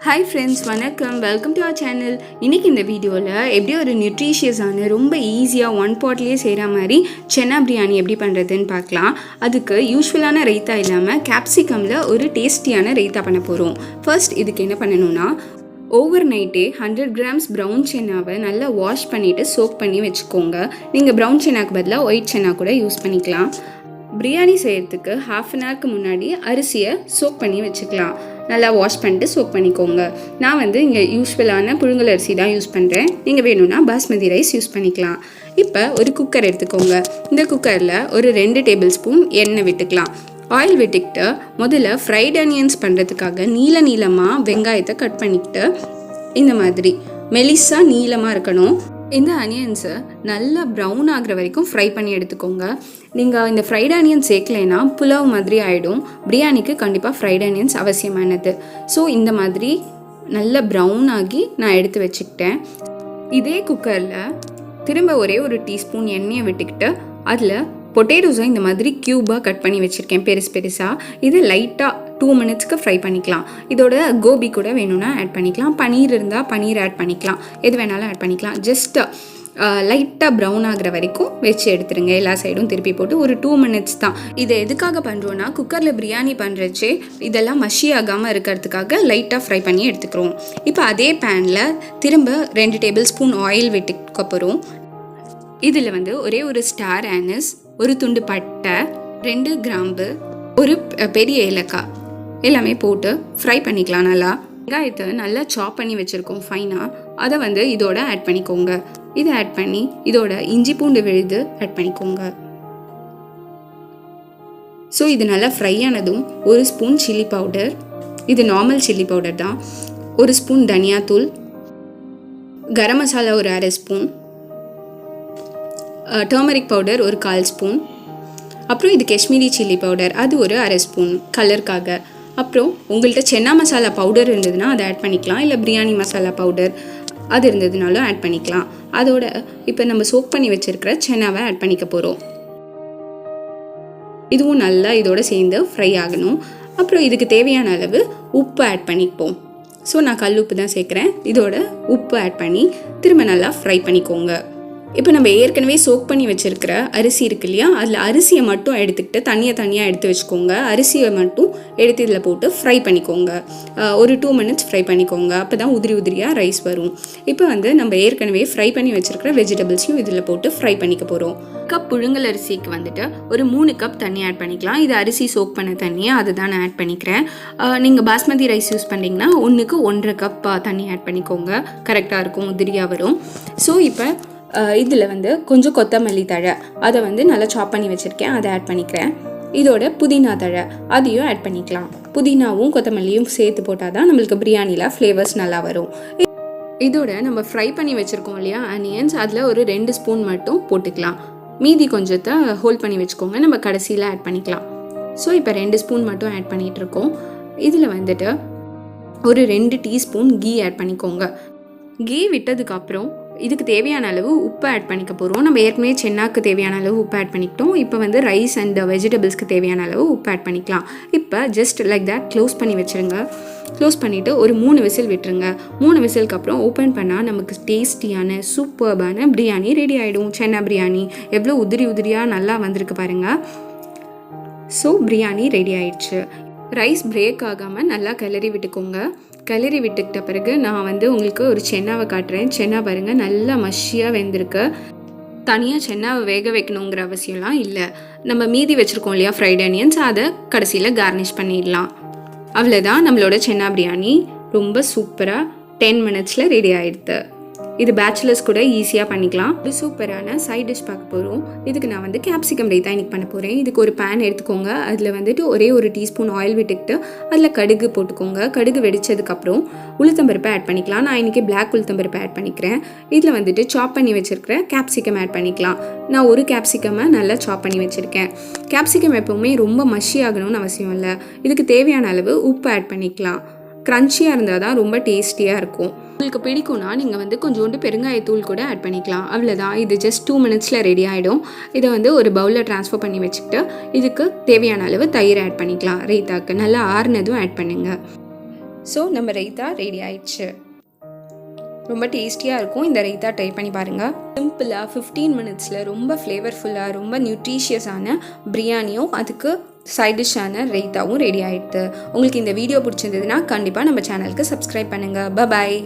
Hi friends, வணக்கம். Welcome to our channel. இன்றைக்கி இந்த வீடியோவில் எப்படி ஒரு நியூட்ரிஷியஸான ரொம்ப ஈஸியாக ஒன் பாட்லேயே செய்கிற மாதிரி சென்னா பிரியாணி எப்படி பண்ணுறதுன்னு பார்க்கலாம். அதுக்கு யூஸ்வலான ரைத்தா இல்லாமல் கேப்சிகமில் ஒரு டேஸ்டியான ரைத்தா பண்ண போகிறோம். ஃபர்ஸ்ட் இதுக்கு என்ன பண்ணணும்னா, ஓவர் நைட்டே 100 கிராம்ஸ் ப்ரௌன் சென்னாவை நல்லா வாஷ் பண்ணிவிட்டு சோக் பண்ணி வச்சுக்கோங்க. நீங்கள் ப்ரௌன் சென்னாக்கு பதிலாக ஒயிட் சென்னா கூட யூஸ் பண்ணிக்கலாம். பிரியாணி செய்கிறதுக்கு ஹாஃப் அன் ஹவருக்கு முன்னாடி அரிசியை சோக் பண்ணி வச்சுக்கலாம். நல்லா வாஷ் பண்ணிட்டு சோக் பண்ணிக்கோங்க. நான் இங்கே யூஸ்வலான புழுங்கல் அரிசி தான் யூஸ் பண்ணுறேன். நீங்கள் வேணும்னா பாஸ்மதி ரைஸ் யூஸ் பண்ணிக்கலாம். இப்போ ஒரு குக்கர் எடுத்துக்கோங்க. இந்த குக்கரில் ஒரு 2 டேபிள் ஸ்பூன் எண்ணெய் விட்டுக்கலாம். ஆயில் விட்டுக்கிட்டு முதல்ல ஃப்ரைட் ஆனியன்ஸ் பண்ணுறதுக்காக நீளமாக வெங்காயத்தை கட் பண்ணிக்கிட்டு இந்த மாதிரி மெலிசாக நீளமாக இருக்கணும். இந்த ஆனியன்ஸை நல்லா ப்ரௌன் ஆகிற வரைக்கும் ஃப்ரை பண்ணி எடுத்துக்கோங்க. நீங்கள் இந்த ஃப்ரைட் ஆனியன்ஸ் சேர்க்கலைன்னா புலாவ் மாதிரி ஆகிடும். பிரியாணிக்கு கண்டிப்பாக ஃப்ரைட் ஆனியன்ஸ் அவசியமானது. ஸோ இந்த மாதிரி நல்லா ப்ரௌன் ஆகி நான் எடுத்து வச்சுக்கிட்டேன். இதே குக்கரில் திரும்ப ஒரே ஒரு டீஸ்பூன் எண்ணெயை விட்டுக்கிட்டு அதில் பொட்டேட்டோஸை இந்த மாதிரி க்யூபாக கட் பண்ணி வச்சுருக்கேன் பெருசாக. இது லைட்டாக 2 மினிட்ஸ்க்கு ஃப்ரை பண்ணிக்கலாம். இதோட கோபி கூட வேணும்னா ஆட் பண்ணிக்கலாம். பன்னீர் இருந்தால் பன்னீர் ஆட் பண்ணிக்கலாம். எது வேணாலும் ஆட் பண்ணிக்கலாம். ஜஸ்ட் லைட்டாக ப்ரௌன் ஆகிற வரைக்கும் வச்சு எடுத்துருங்க. எல்லா சைடும் திருப்பி போட்டு ஒரு 2 மினிட்ஸ் தான். இதை எதுக்காக பண்ணுறோன்னா, குக்கரில் பிரியாணி பண்ணுறச்சே இதெல்லாம் மஷி ஆகாமல் இருக்கிறதுக்காக லைட்டாக ஃப்ரை பண்ணி எடுத்துக்கிறோம். இப்போ அதே பேனில் திரும்ப 2 டேபிள் ஸ்பூன் ஆயில் விட்டுக்க போகிறோம். இதில் ஒரே ஒரு ஸ்டார் ஆனிஸ், ஒரு துண்டு பட்டை, 2 கிராம்பு, ஒரு பெரிய ஏலக்காய் எல்லாமே போட்டு ஃப்ரை பண்ணிக்கலாம். நல்லா வெங்காயத்தை நல்லா சாப் பண்ணி வச்சுருக்கோம் ஃபைனாக. அதை இதோட ஆட் பண்ணிக்கோங்க. இதை ஆட் பண்ணி இதோட இஞ்சி பூண்டு விழுது ஆட் பண்ணிக்கோங்க. ஸோ இது நல்லா ஃப்ரை ஆனதும் ஒரு ஸ்பூன் சில்லி பவுடர், இது நார்மல் சில்லி பவுடர் தான், ஒரு ஸ்பூன் தனியாத்தூள், கரம் மசாலா ஒரு 1/2 ஸ்பூன், டர்மரிக் பவுடர் ஒரு 1/4 ஸ்பூன், அப்புறம் இது காஷ்மீரி சில்லி பவுடர் அது ஒரு 1/2 ஸ்பூன் கலருக்காக. அப்புறம் உங்கள்கிட்ட சென்னா மசாலா பவுடர் இருந்ததுன்னா அதை ஆட் பண்ணிக்கலாம். இல்லை பிரியாணி மசாலா பவுடர் அது இருந்ததுனாலும் ஆட் பண்ணிக்கலாம். அதோட இப்போ நம்ம சோக் பண்ணி வச்சுருக்கிற சென்னாவை ஆட் பண்ணிக்க போகிறோம். இதுவும் நல்லா இதோட சேர்ந்து ஃப்ரை ஆகணும். அப்புறம் இதுக்கு தேவையான அளவு உப்பு ஆட் பண்ணிப்போம். ஸோ நான் கல் உப்பு தான் சேர்க்குறேன். இதோட உப்பு ஆட் பண்ணி திரும்ப நல்லா ஃப்ரை பண்ணிக்கோங்க. இப்போ நம்ம ஏற்கனவே சோக் பண்ணி வச்சுருக்கிற அரிசி இருக்கு இல்லையா, அதில் அரிசியை மட்டும் எடுத்துக்கிட்டு தனியாக எடுத்து வச்சுக்கோங்க. அரிசியை மட்டும் எடுத்து இதில் போட்டு ஃப்ரை பண்ணிக்கோங்க. ஒரு 2 மினிட்ஸ் ஃப்ரை பண்ணிக்கோங்க. அப்போ தான் உதிரியாக ரைஸ் வரும். இப்போ நம்ம ஏற்கனவே ஃப்ரை பண்ணி வச்சுருக்கிற வெஜிடபிள்ஸையும் இதில் போட்டு ஃப்ரை பண்ணிக்க போகிறோம். கப் புழுங்கல் அரிசிக்கு ஒரு 3 கப் தண்ணி ஆட் பண்ணிக்கலாம். இது அரிசி சோக் பண்ண தண்ணியை அதை தான் நான் ஆட் பண்ணிக்கிறேன். நீங்கள் பாஸ்மதி ரைஸ் யூஸ் பண்ணிங்கன்னா 1க்கு 1.5 கப் தண்ணி ஆட் பண்ணிக்கோங்க. கரெக்டாக இருக்கும், உதிரியாக வரும். ஸோ இப்போ இதில் கொஞ்சம் கொத்தமல்லி தழை அதை நல்லா சாப் பண்ணி வச்சுருக்கேன், அதை ஆட் பண்ணிக்கிறேன். இதோட புதினா தழை அதையும் ஆட் பண்ணிக்கலாம். புதினாவும் கொத்தமல்லியும் சேர்த்து போட்டால் தான் நம்மளுக்கு பிரியாணியில் ஃப்ளேவர்ஸ் நல்லா வரும். இதோட நம்ம ஃப்ரை பண்ணி வச்சுருக்கோம் இல்லையா ஆனியன்ஸ், அதில் ஒரு 2 ஸ்பூன் மட்டும் போட்டுக்கலாம். மீதி கொஞ்சத்தை ஹோல்ட் பண்ணி வச்சுக்கோங்க, நம்ம கடைசியில் ஆட் பண்ணிக்கலாம். ஸோ இப்போ 2 ஸ்பூன் மட்டும் ஆட் பண்ணிகிட்ருக்கோம். இதில் ஒரு 2 டீஸ்பூன் கீ ஆட் பண்ணிக்கோங்க. கீ விட்டதுக்கப்புறம் இதுக்கு தேவையான அளவு உப்பு ஆட் பண்ணிக்க போகிறோம். நம்ம ஏற்கனவே சென்னாக்கு தேவையான அளவு உப்பு ஆட் பண்ணிக்கிட்டோம். இப்போ ரைஸ் அண்ட் வெஜிடபிள்ஸ்க்கு தேவையான அளவு உப்பு ஆட் பண்ணிக்கலாம். இப்போ ஜஸ்ட் லைக் தட் க்ளோஸ் பண்ணி வச்சுருங்க. க்ளோஸ் பண்ணிவிட்டு ஒரு 3 விசில் விட்டுருங்க. 3 விசிலுக்கு அப்புறம் ஓப்பன் பண்ணால் நமக்கு டேஸ்டியான சூப்பர்பான பிரியாணி ரெடி ஆகிடும். சென்னா பிரியாணி எவ்வளோ உதிரியாக நல்லா வந்திருக்கு பாருங்கள். ஸோ பிரியாணி ரெடி ஆயிடுச்சு. ரைஸ் பிரேக் ஆகாமல் நல்லா கிளறி விட்டுக்கோங்க. கிளறி விட்டுக்கிட்ட பிறகு நான் உங்களுக்கு ஒரு சென்னாவை காட்டுறேன். சென்னா பாருங்கள் நல்லா மஷியாக வெந்திருக்கு. தனியாக சென்னாவை வேக வைக்கணுங்கிற அவசியம்லாம் இல்லை. நம்ம மீதி வச்சுருக்கோம் இல்லையா ஃப்ரைட் ஆனியன்ஸ், அதை கடைசியில் கார்னிஷ் பண்ணிடலாம். அவ்வளோதான், நம்மளோட சென்னா பிரியாணி ரொம்ப சூப்பராக 10 மினிட்ஸில் ரெடி ஆகிடுது. இது பேச்சுலர்ஸ் கூட ஈஸியாக பண்ணிக்கலாம். ஒரு சூப்பரான சைட் டிஷ் பார்க்க போகிறோம். இதுக்கு நான் கேப்சிகம் ரைத்தா இன்றைக்கி பண்ண போகிறேன். இதுக்கு ஒரு பேன் எடுத்துக்கோங்க. அதில் ஒரே ஒரு டீஸ்பூன் ஆயில் விட்டுக்கிட்டு அதில் கடுகு போட்டுக்கோங்க. கடுகு வெடித்ததுக்கப்புறம் உளுத்தம்பருப்பை ஆட் பண்ணிக்கலாம். நான் இன்றைக்கி பிளாக் உளுத்தம்பருப்பை ஆட் பண்ணிக்கிறேன். இதில் சாப் பண்ணி வச்சுருக்கிற கேப்சிகம் ஆட் பண்ணிக்கலாம். நான் ஒரு கேப்சிகமை நல்லா சாப் பண்ணி வச்சுருக்கேன். கேப்சிகம் எப்போவுமே ரொம்ப மஷி ஆகணும்னு அவசியம் இல்லை. இதுக்கு தேவையான அளவு உப்பு ஆட் பண்ணிக்கலாம். க்ரன்ச்சியாக இருந்தால் தான் ரொம்ப டேஸ்டியாக இருக்கும். உங்களுக்கு பிடிக்கும்னா நீங்கள் கொஞ்சோண்டு பெருங்காயத்தூள் கூட ஆட் பண்ணிக்கலாம். அவ்வளோதான், இது ஜஸ்ட் 2 மினிட்ஸில் ரெடி ஆகிடும். இதை ஒரு பவுலில் ட்ரான்ஸ்ஃபர் பண்ணி வச்சுக்கிட்டு இதுக்கு தேவையான அளவு தயிர் ஆட் பண்ணிக்கலாம். ரைத்தாக்கு நல்லா ஆறுனதும் ஆட் பண்ணுங்கள். ஸோ நம்ம ரைத்தா ரெடி ஆயிடுச்சு. ரொம்ப டேஸ்டியாக இருக்கும். இந்த ரைத்தா ட்ரை பண்ணி பாருங்கள். சிம்பிளாக 15 மினிட்ஸில் ரொம்ப ஃப்ளேவர்ஃபுல்லாக ரொம்ப நியூட்ரிஷியஸான பிரியாணியும் அதுக்கு சைட் டிஷ்ஷான ரைத்தாவும் ரெடி ஆகிடுது. உங்களுக்கு இந்த வீடியோ பிடிச்சிருந்ததுன்னா கண்டிப்பாக நம்ம சேனலுக்கு சப்ஸ்கிரைப் பண்ணுங்கள். பாய்.